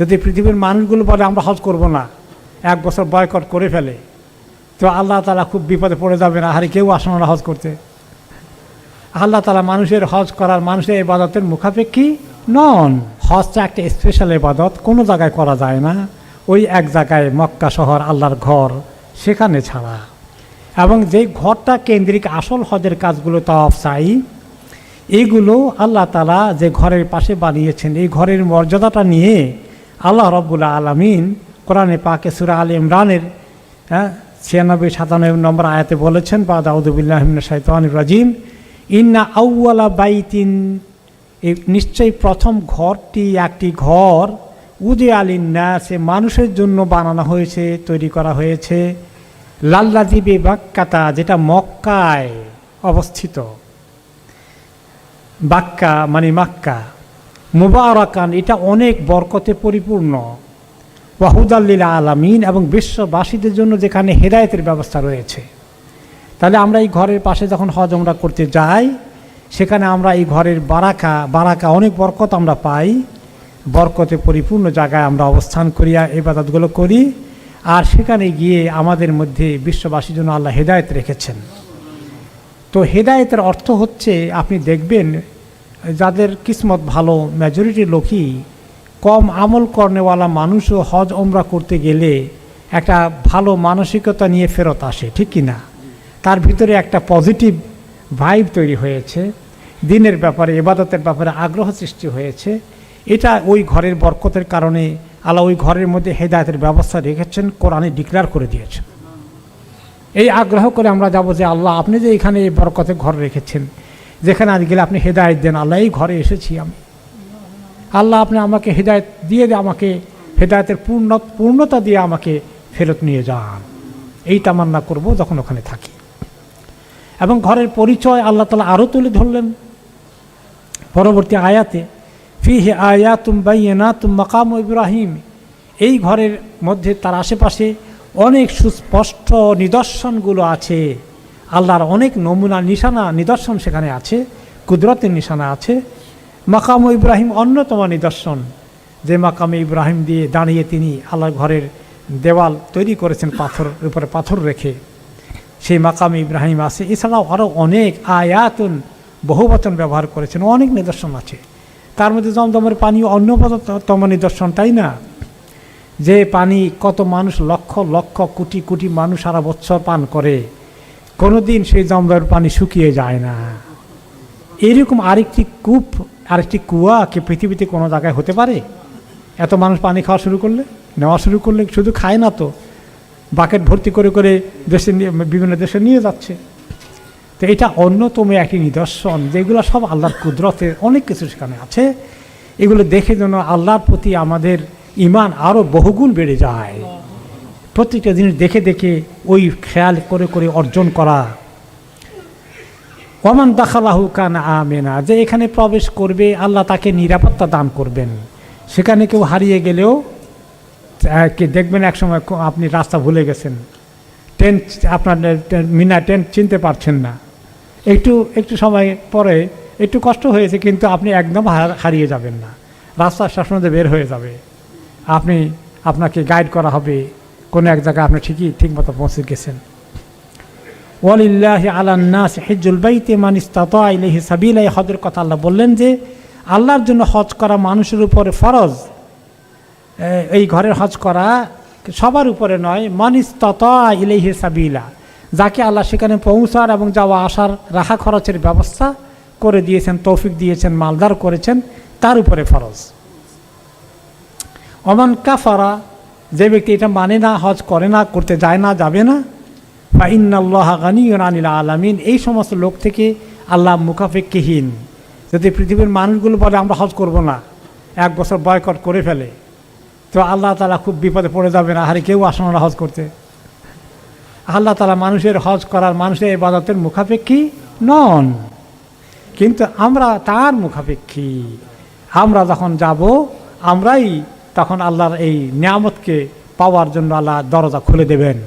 যদি পৃথিবীর মানুষগুলো বলে আমরা হজ করব না, এক বছর বয়কট করে ফেলে, তো আল্লাহ তাআলা খুব বিপদে পড়ে যাবে না, আরে কেউ আসে না হজ করতে। আল্লাহ তাআলা মানুষের হজ করার, মানুষের ইবাদতের মুখাপেক্ষী নন। হজটা একটা স্পেশাল ইবাদত, কোনো জায়গায় করা যায় না, ওই এক জায়গায় মক্কা শহর আল্লাহর ঘর, সেখানে ছাড়া। এবং যেই ঘরটা কেন্দ্রিক আসল হজের কাজগুলো, তাওয়াফ সাই, এইগুলো আল্লাহ তাআলা যে ঘরের পাশে বানিয়েছেন, এই ঘরের মর্যাদাটা নিয়ে আল্লাহ রাব্বুল আলামিন কোরআনে পাকে সূরা আলে ইমরানের 96-97 নম্বর আয়াতে বলেছেন, বাদ আউযু বিল্লাহি মিনাশ শাইতানির রাজিম, ইন্না আউওয়ালা বাইতিন, নিশ্চয়ই প্রথম ঘরটি একটি ঘর, উদিআ লিন্নাসে, মানুষের জন্য বানানো হয়েছে, তৈরি করা হয়েছে, লাল্লাযী বিবাক্কাতা, যেটা মক্কায় অবস্থিত। বাক্কা মানে মাক্কা, মুবারাকান, এটা অনেক বরকতে পরিপূর্ণ, ওয়া হুদাল লিল আলামিন, এবং বিশ্ববাসীদের জন্য যেখানে হেদায়েতের ব্যবস্থা রয়েছে। তাহলে আমরা এই ঘরের পাশে যখন হজ ওমরা করতে যাই, সেখানে আমরা এই ঘরের বারাকা অনেক বরকত আমরা পাই, বরকতে পরিপূর্ণ জায়গায় আমরা অবস্থান করিয়া ইবাদতগুলো করি, আর সেখানে গিয়ে আমাদের মধ্যে বিশ্ববাসীর জন্য আল্লাহ হেদায়েত রেখেছেন। তো হেদায়েতের অর্থ হচ্ছে, আপনি দেখবেন যাদের কিসমত ভালো, মেজরিটি লোকই, কম আমল করনেওয়ালা মানুষও হজ ওমরা করতে গেলে একটা ভালো মানসিকতা নিয়ে ফেরত আসে, ঠিক কি না? তার ভিতরে একটা পজিটিভ ভাইব তৈরি হয়েছে, দিনের ব্যাপারে, ইবাদতের ব্যাপারে আগ্রহ সৃষ্টি হয়েছে। এটা ওই ঘরের বরকতের কারণে আল্লাহ ওই ঘরের মধ্যে হেদায়েতের ব্যবস্থা রেখেছেন, কোরআনে ডিক্লেয়ার করে দিয়েছেন। এই আগ্রহ করে আমরা যাব যে আল্লাহ আপনি যে এখানে এই বরকতের ঘর রেখেছেন, যেখানে আজ গেলে আপনি হেদায়েত দেন, আল্লাহ এই ঘরে এসেছি আমি, আল্লাহ আপনি আমাকে হেদায়েত দিয়ে আমাকে হেদায়েতের পূর্ণতা দিয়ে আমাকে ফেরত নিয়ে যান, এই তামান্না করব যখন ওখানে থাকি। এবং ঘরের পরিচয় আল্লাহ তাআলা আরও তুলে ধরলেন পরবর্তী আয়াতে, ফিহি আয়াতুম বাইয়িনাতুম মাকামু ইব্রাহিম, এই ঘরের মধ্যে তার আশেপাশে অনেক সুস্পষ্ট নিদর্শনগুলো আছে, আল্লাহর অনেক নমুনা নিদর্শন সেখানে আছে, কুদরতের নিশানা আছে। মাকামু ইব্রাহিম অন্যতম নিদর্শন, যে মাকামে ইব্রাহিম দিয়ে দাঁড়িয়ে তিনি আল্লাহর ঘরের দেওয়াল তৈরি করেছেন পাথরের উপরে পাথর রেখে, সেই মাকামে ইব্রাহিম আছে। এছাড়াও আরও অনেক আয়াতুন, বহুবচন ব্যবহার করেছেন, অনেক নিদর্শন আছে। তার মধ্যে জমজমের পানি অন্যতম নিদর্শন, তাই না? যে পানি কত মানুষ, লক্ষ লক্ষ কোটি কোটি মানুষ সারা বছর পান করে, কোনো দিন সেই জমজমের পানি শুকিয়ে যায় না। এরকম আরেকটি কুয়া কি পৃথিবীতে কোনো জায়গায় হতে পারে? এত মানুষ পানি খাওয়া শুরু করলে, নেওয়া শুরু করলে, শুধু খায় না তো, বাকেট ভর্তি করে করে বিভিন্ন দেশে নিয়ে যাচ্ছে। তো এটা অন্যতম একটি নিদর্শন, যেগুলো সব আল্লাহর কুদরতের অনেক কিছু সেখানে আছে। এগুলো দেখে যেন আল্লাহর প্রতি আমাদের ঈমান আরও বহুগুণ বেড়ে যায়। প্রত্যেকটা জিনিস দেখে দেখে ওই খেয়াল করে করে অর্জন করা। ওয়ামান দাখালাহু কানা আমিনা, যে এখানে প্রবেশ করবে আল্লাহ তাকে নিরাপত্তা দান করবেন। সেখানে কেউ হারিয়ে গেলেও দেখবেন একসময় আপনি রাস্তা ভুলে গেছেন, টেন্ট আপনার টেন্ট চিনতে পারছেন না, একটু সময় পরে একটু কষ্ট হয়েছে, কিন্তু আপনি একদম হারিয়ে যাবেন না, রাস্তা সবসময় বের হয়ে যাবে। আপনাকে গাইড করা হবে, কোনো এক জায়গায় আপনি ঠিকমতো পৌঁছে গেছেন। ওয়ালিল্লাহি আলান নাস হিজ্জুল বাইতি মান ইসতাতা ইলাইহি সাবিলা, এই হজের কথা আল্লাহ বললেন যে আল্লাহর জন্য হজ করা মানুষের উপরে ফরজ। এই ঘরের হজ করা সবার উপরে নয়, মান ইসতাতা ইলাইহি সাবিলা, যাকে আল্লাহ সেখানে পৌঁছার এবং যাওয়া আসার রাখা খরচের ব্যবস্থা করে দিয়েছেন, তৌফিক দিয়েছেন, মালদার করেছেন, তার উপরে ফরজ। ওমান কাফারা, যে ব্যক্তি এটা মানে না, হজ করে না, করতে যায় না, যাবে না, ফা ইন্নাল্লাহা গানিয়্যুন আনিল আলামিন, এই সমস্ত লোক থেকে আল্লাহ মুখাপেক্ষীহীন। যদি পৃথিবীর মানুষগুলো বলে আমরা হজ করব না, এক বছর বয়কট করে ফেলে, তো আল্লাহ তাআলা খুব বিপদে পড়ে যাবে না, আরে কেউ আসে না হজ করতে। আল্লাহ তাআলা মানুষের হজ করার, মানুষের ইবাদতের মুখাপেক্ষী নন, কিন্তু আমরা তার মুখাপেক্ষী। আমরা যখন যাব, আমরাই তখন আল্লাহর এই নিয়ামতকে পাওয়ার জন্য আল্লাহ দরজা খুলে দেবেন।